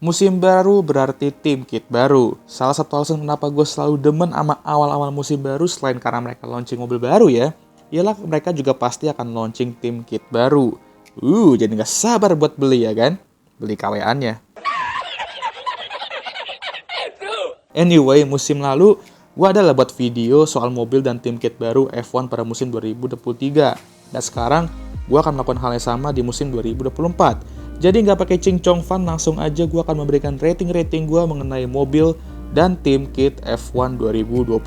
Musim baru berarti tim kit baru. Salah satu alasan kenapa gue selalu demen sama awal-awal musim baru selain karena mereka launching mobil baru ya, ialah mereka juga pasti akan launching tim kit baru. Jadi nggak sabar buat beli ya kan? Beli KWA-nya. Anyway, musim lalu gue adalah buat video soal mobil dan tim kit baru F1 pada musim 2023. Dan sekarang gue akan melakukan hal yang sama di musim 2024. Jadi nggak pakai cincong fan, langsung aja gue akan memberikan rating-rating gue mengenai mobil dan tim kit F1 2024.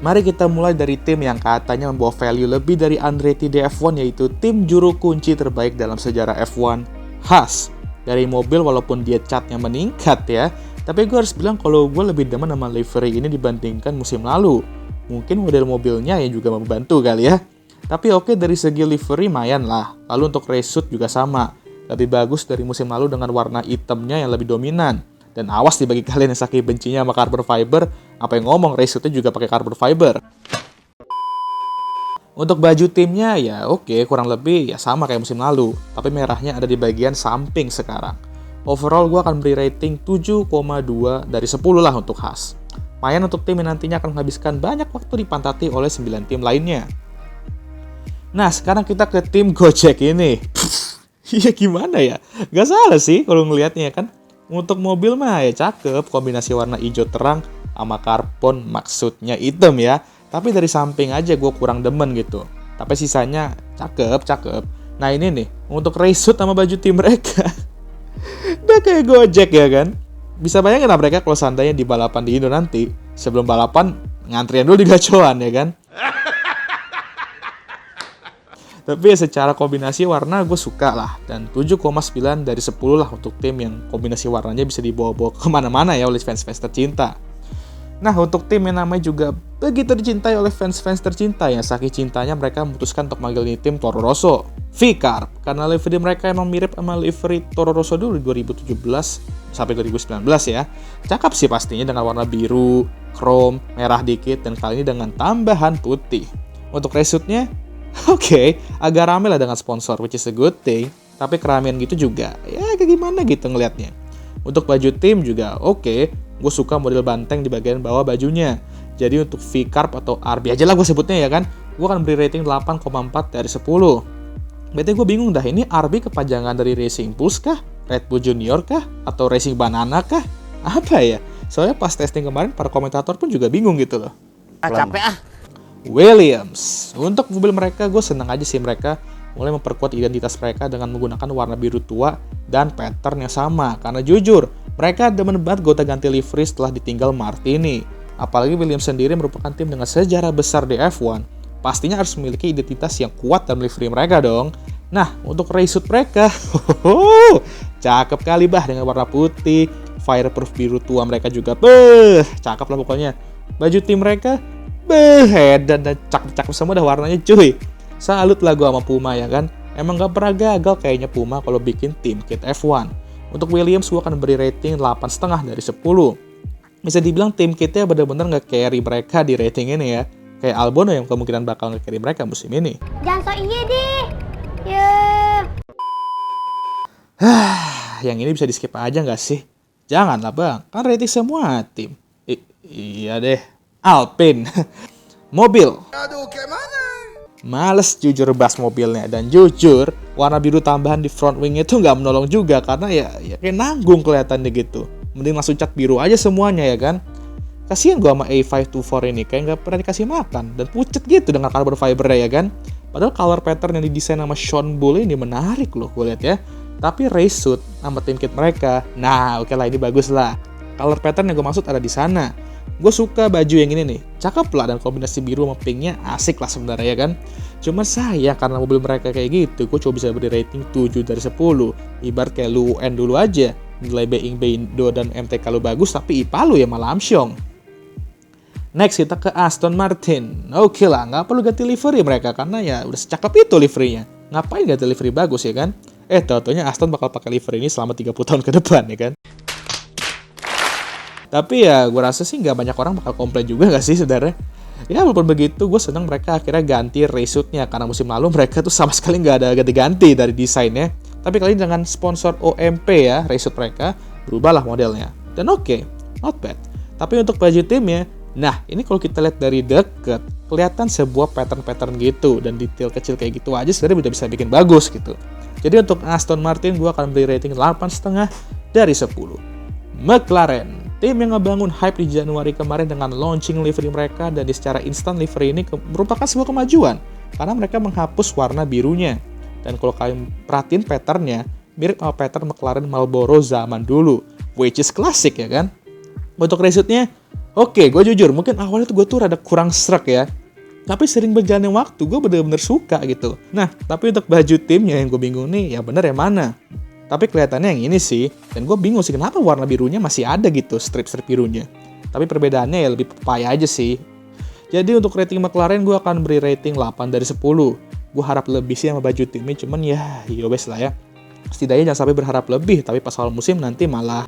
Mari kita mulai dari tim yang katanya membawa value lebih dari Andretti di F1, yaitu tim juru kunci terbaik dalam sejarah F1, Haas. Dari mobil walaupun dia catnya meningkat ya, tapi gue harus bilang kalau gue lebih demen sama livery ini dibandingkan musim lalu. Mungkin model mobilnya yang juga membantu kali ya. Tapi oke, dari segi livery lumayan lah. Lalu untuk race suit juga sama. Lebih bagus dari musim lalu dengan warna hitamnya yang lebih dominan. Dan awas nih bagi kalian yang saking bencinya sama carbon fiber, apa yang ngomong race suitnya juga pakai carbon fiber. Untuk baju timnya ya oke, kurang lebih ya sama kayak musim lalu. Tapi merahnya ada di bagian samping sekarang. Overall gue akan beri rating 7,2 dari 10 lah untuk Haas. Lumayan untuk tim yang nantinya akan menghabiskan banyak waktu dipantati oleh 9 tim lainnya. Nah sekarang kita ke tim Gojek ini. Iya gimana ya? Gak salah sih kalau ngelihatnya kan. Untuk mobil mah ya cakep, kombinasi warna hijau terang sama karbon, maksudnya hitam ya. Tapi dari samping aja gue kurang demen gitu. Tapi sisanya cakep. Nah ini nih, untuk race suit sama baju tim mereka. Udah kayak Gojek ya kan. Bisa bayangin lah mereka kalau seandainya di balapan di Indo nanti, sebelum balapan ngantrian dulu di gacoan ya kan. Tapi ya secara kombinasi warna gue suka lah. Dan 7,9 dari 10 lah untuk tim yang kombinasi warnanya bisa dibawa-bawa kemana-mana ya oleh fans-fans tercinta. Nah untuk tim yang namanya juga begitu dicintai oleh fans-fans tercinta, yang saking cintanya mereka memutuskan untuk manggil ini tim Toro Rosso V-Carb, karena livery mereka emang mirip sama livery Toro Rosso dulu 2017 sampai 2019 ya. Cakep sih pastinya dengan warna biru, chrome, merah dikit, dan kali ini dengan tambahan putih. Untuk race suitnya oke, agak rame lah dengan sponsor, which is a good thing. Tapi keramaian gitu juga ya kayak gimana gitu ngelihatnya. Untuk baju tim juga oke. Gue suka model banteng di bagian bawah bajunya. Jadi untuk V-Carb atau RB aja lah gue sebutnya ya kan, gue akan beri rating 8,4 dari 10. Berarti gue bingung dah, ini RB kepanjangan dari Racing Pulse kah? Red Bull Junior kah? Atau Racing Banana kah? Apa ya? Soalnya pas testing kemarin para komentator pun juga bingung gitu loh. Capek ah. Williams. Untuk mobil mereka gue seneng aja sih mereka mulai memperkuat identitas mereka dengan menggunakan warna biru tua dan pattern yang sama. Karena jujur, mereka demen banget gonta-ganti livery setelah ditinggal Martini. Apalagi Williams sendiri merupakan tim dengan sejarah besar di F1. Pastinya harus memiliki identitas yang kuat dalam livery mereka dong. Nah, untuk race suit mereka, cakep kali bah dengan warna putih. Fireproof biru tua mereka juga, cakep lah pokoknya. Baju tim mereka, dan cakep-cakep semua dah warnanya cuy. Salut lah gue sama Puma ya kan. Emang gak pernah gagal kayaknya Puma kalau bikin tim kit F1. Untuk Williams gue akan beri rating 8,5 dari 10. Bisa dibilang tim kitnya benar-benar nge-carry mereka di rating ini ya. Kayak Albon yang kemungkinan bakal nge-carry mereka musim ini. Jangan so iya deh. Ya. Yang ini bisa di skip aja gak sih? Janganlah bang, kan rating semua tim. Iya deh, Alpine. Mobil. Aduh, kayak mana? Males jujur bahas mobilnya, dan jujur warna biru tambahan di front wingnya itu nggak menolong juga karena ya kayak nanggung kelihatannya gitu. Mending langsung cat biru aja semuanya ya kan. Kasian gua sama A524 ini kayak nggak pernah dikasih makan dan pucet gitu dengan carbon fiber ya kan. Padahal color pattern yang didesain sama Sean Bull ini menarik loh gue lihat ya. Tapi race suit sama tim kit mereka, nah oke lah ini bagus lah. Color pattern yang gue maksud ada di sana. Gue suka baju yang ini nih, cakep lah, dan kombinasi biru sama pinknya asik lah sebenarnya ya kan. Cuma sayang karena mobil mereka kayak gitu, gue coba bisa beri rating 7 dari 10. Ibarat kayak lu UN dulu aja, nilai Being Indo dan MTK lu bagus tapi IPA lu ya malah amsyong. Next kita ke Aston Martin. Oke lah, nggak perlu ganti livery mereka karena ya udah secakep itu liverynya. Ngapain ganti livery bagus ya kan? Tau-taunya Aston bakal pakai livery ini selama 30 tahun ke depan ya kan. Tapi ya gue rasa sih nggak banyak orang bakal komplain juga nggak sih sebenarnya. Ya walaupun begitu, gue seneng mereka akhirnya ganti race-suitnya. Karena musim lalu mereka tuh sama sekali nggak ada ganti-ganti dari desainnya. Tapi kali ini dengan sponsor OMP ya, race-suit mereka, berubahlah modelnya. Dan oke, not bad. Tapi untuk baju timnya, nah ini kalau kita lihat dari deket, kelihatan sebuah pattern-pattern gitu. Dan detail kecil kayak gitu aja sebenarnya udah bisa bikin bagus gitu. Jadi untuk Aston Martin, gue akan beri rating 8,5 dari 10. McLaren, tim yang ngebangun hype di Januari kemarin dengan launching livery mereka, dan secara instan livery ini merupakan sebuah kemajuan karena mereka menghapus warna birunya. Dan kalau kalian perhatiin patternnya, mirip sama pattern McLaren Marlboro zaman dulu, which is classic ya kan. Untuk race-suitnya, oke, gue jujur, mungkin awalnya tuh gue tuh rada kurang srek ya. Tapi sering berjalannya waktu, gue bener-bener suka gitu. Nah, tapi untuk baju timnya yang gue bingung nih, yang bener yang mana? Tapi kelihatannya yang ini sih, dan gue bingung sih kenapa warna birunya masih ada gitu, strip-strip birunya. Tapi perbedaannya ya lebih pepaya aja sih. Jadi untuk rating McLaren, gue akan beri rating 8 dari 10. Gue harap lebih sih sama baju timnya, cuman ya wes lah ya. Setidaknya jangan sampai berharap lebih, tapi pas awal musim nanti malah...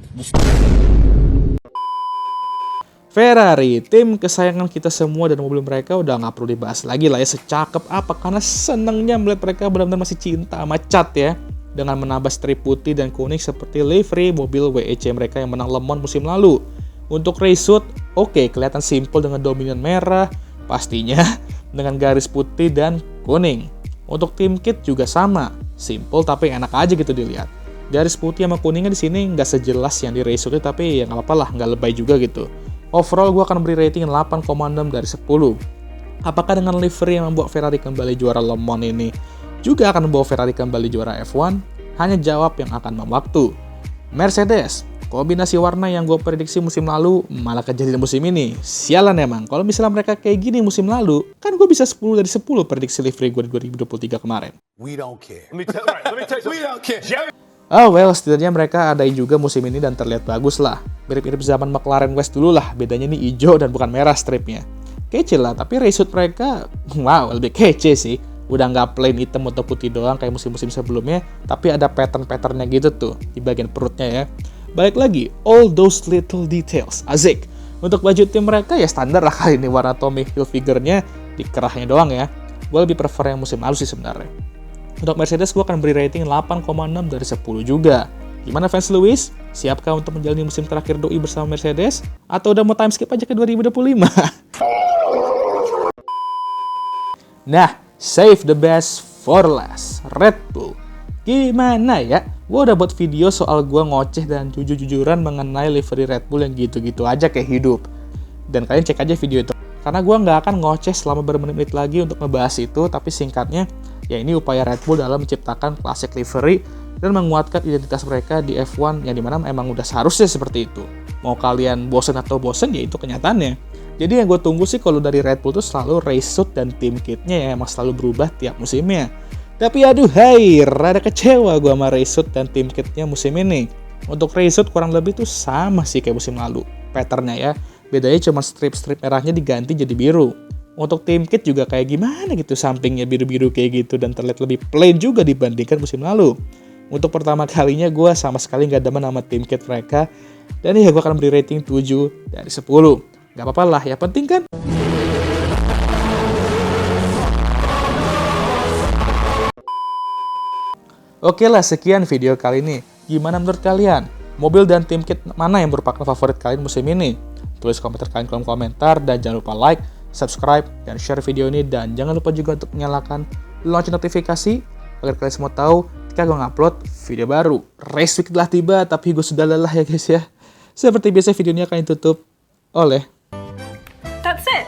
Ferrari, tim kesayangan kita semua, dan mobil mereka udah nggak perlu dibahas lagi lah ya, secakep apa, karena senengnya melihat mereka benar-benar masih cinta sama cat ya, dengan menambah strip putih dan kuning seperti livery mobil WEC mereka yang menang Le Mans musim lalu. Untuk race suit, oke, kelihatan simple dengan dominan merah, pastinya dengan garis putih dan kuning. Untuk tim kit juga sama, simple tapi enak aja gitu dilihat. Garis putih sama kuningnya di sini nggak sejelas yang di race suit, tapi ya nggak apa-apa lah, nggak lebay juga gitu. Overall, gue akan beri rating 8,6 dari 10. Apakah dengan livery yang membawa Ferrari kembali juara Le Mans ini juga akan membawa Ferrari kembali juara F1? Hanya jawab yang akan memwaktu. Mercedes, kombinasi warna yang gue prediksi musim lalu malah kejadian musim ini. Sialan emang, kalau misalnya mereka kayak gini musim lalu, kan gue bisa 10 dari 10 prediksi livery gue di 2023 kemarin. We don't care. Let me tell you, we don't care. Oh well, setidaknya mereka adain juga musim ini dan terlihat bagus lah. Mirip-mirip zaman McLaren West dulu lah, bedanya ini hijau dan bukan merah stripnya. Kece lah, tapi race suit mereka, wow, lebih kece sih. Udah nggak plain hitam atau putih doang kayak musim-musim sebelumnya, tapi ada pattern-patternnya gitu tuh di bagian perutnya ya. Balik lagi, all those little details, asik. Untuk baju tim mereka ya standar lah kali ini, warna Tommy Hilfiger-nya di kerahnya doang ya. Gue lebih prefer yang musim lalu sih sebenarnya. Untuk Mercedes, gue akan beri rating 8,6 dari 10 juga. Gimana fans Lewis? Siapkah untuk menjalani musim terakhir doi bersama Mercedes? Atau udah mau time skip aja ke 2025? Nah, save the best for last. Red Bull. Gimana ya? Gue udah buat video soal gue ngoceh dan jujur-jujuran mengenai livery Red Bull yang gitu-gitu aja kayak hidup. Dan kalian cek aja video itu. Karena gue nggak akan ngoceh selama bermenit-menit lagi untuk ngebahas itu, tapi singkatnya, ya ini upaya Red Bull dalam menciptakan classic livery dan menguatkan identitas mereka di F1 yang dimana emang udah seharusnya seperti itu. Mau kalian bosen atau bosen, ya itu kenyataannya. Jadi yang gue tunggu sih kalau dari Red Bull tuh selalu race suit dan team kitnya ya emang selalu berubah tiap musimnya. Tapi aduh hai, rada kecewa gue sama race suit dan team kitnya musim ini. Untuk race suit kurang lebih tuh sama sih kayak musim lalu. Patternnya ya, bedanya cuma strip-strip merahnya diganti jadi biru. Untuk team kit juga kayak gimana gitu, sampingnya biru-biru kayak gitu dan terlihat lebih plain juga dibandingkan musim lalu. Untuk pertama kalinya gue sama sekali nggak demen sama team kit mereka, dan ya gue akan beri rating 7 dari 10. Gak apa-apa lah, ya penting kan. Oke lah, sekian video kali ini. Gimana menurut kalian? Mobil dan team kit mana yang merupakan favorit kalian musim ini? Tulis komentar kalian di kolom komentar, dan jangan lupa like, subscribe, dan share video ini, dan jangan lupa juga untuk menyalakan lonceng notifikasi agar kalian semua tahu ketika gue ngupload video baru. Race week telah tiba, tapi gue sudah lelah ya guys ya. Seperti biasa video ini akan ditutup oleh That's it.